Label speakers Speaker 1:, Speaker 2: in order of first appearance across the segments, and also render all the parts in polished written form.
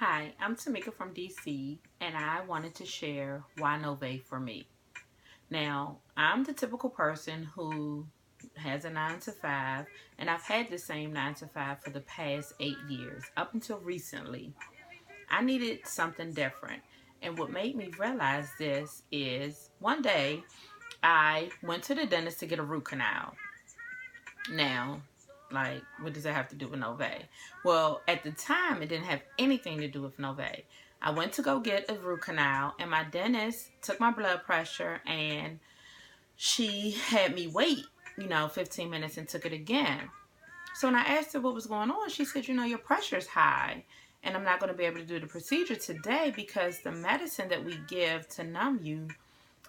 Speaker 1: Hi, I'm Tamika from DC, and I wanted to share why Novae for me. Now, I'm the typical person who has a 9 to 5, and I've had the same 9 to 5 for the past 8 years, up until recently. I needed something different. And what made me realize this is one day I went to the dentist to get a root canal. Now, like, what does that have to do with Novae? Well, at the time, it didn't have anything to do with Novae. I went to go get a root canal, and my dentist took my blood pressure, and she had me wait, 15 minutes and took it again. So when I asked her what was going on, she said, your pressure's high, and I'm not going to be able to do the procedure today because the medicine that we give to numb you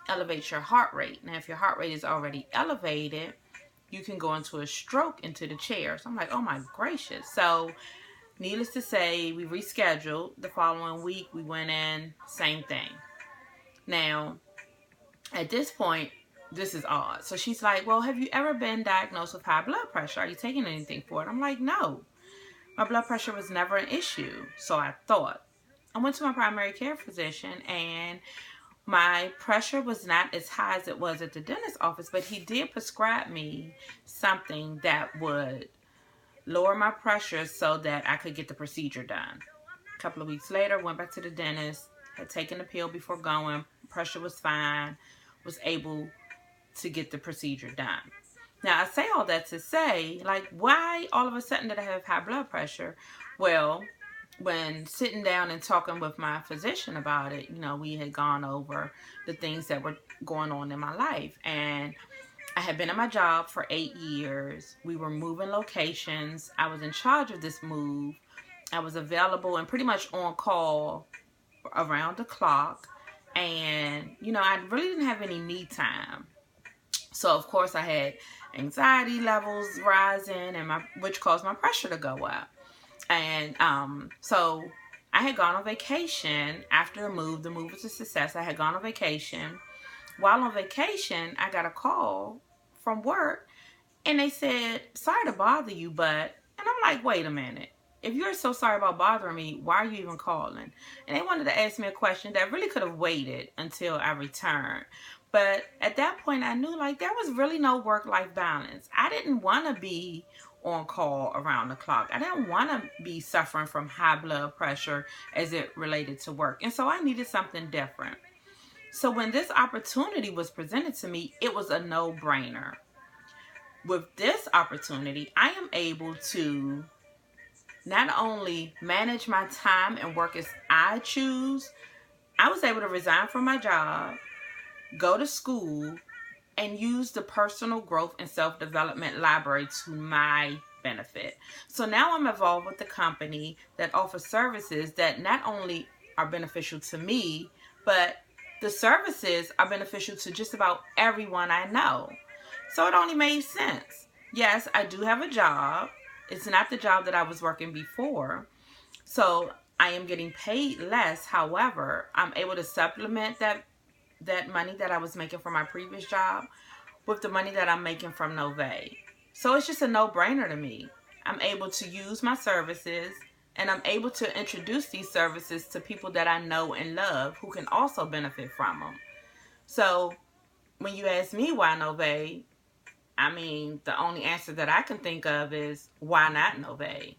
Speaker 1: elevates your heart rate. Now, if your heart rate is already elevated, you can go into a stroke into the chair. So I'm like, oh my gracious. So needless to say, we rescheduled. The following week, we went in, same thing. Now, at this point, this is odd. So she's like, well, have you ever been diagnosed with high blood pressure? Are you taking anything for it? I'm like, no. My blood pressure was never an issue. So I thought. I went to my primary care physician, and my pressure was not as high as it was at the dentist's office, but he did prescribe me something that would lower my pressure so that I could get the procedure done. A couple of weeks later, went back to the dentist, had taken the pill before going, pressure was fine, was able to get the procedure done. Now, I say all that to say, like, why all of a sudden did I have high blood pressure? Well, when sitting down and talking with my physician about it, we had gone over the things that were going on in my life. And I had been at my job for 8 years. We were moving locations. I was in charge of this move. I was available and pretty much on call around the clock. And, I really didn't have any me time. So, of course, I had anxiety levels rising, which caused my pressure to go up. And so I had gone on vacation after the move. The move was a success. I had gone on vacation. While on vacation, I got a call from work, and they said, sorry to bother you, but, and I'm like, wait a minute. If you're so sorry about bothering me, why are you even calling? And they wanted to ask me a question that really could have waited until I returned. But at that point, I knew, like, there was really no work-life balance. I didn't want to be on call around the clock. I didn't want to be suffering from high blood pressure as it related to work. And so I needed something different. So when this opportunity was presented to me, it was a no-brainer. With this opportunity, I am able to not only manage my time and work as I choose, I was able to resign from my job, go to school, and use the personal growth and self-development library to my benefit. So now I'm involved with a company that offers services that not only are beneficial to me, but the services are beneficial to just about everyone I know. So it only made sense. Yes, I do have a job. It's not the job that I was working before. So I am getting paid less. However, I'm able to supplement that money that I was making from my previous job with the money that I'm making from Novae. So it's just a no-brainer to me. I'm able to use my services, and I'm able to introduce these services to people that I know and love who can also benefit from them. So when you ask me why Novae, the only answer that I can think of is, why not Novae?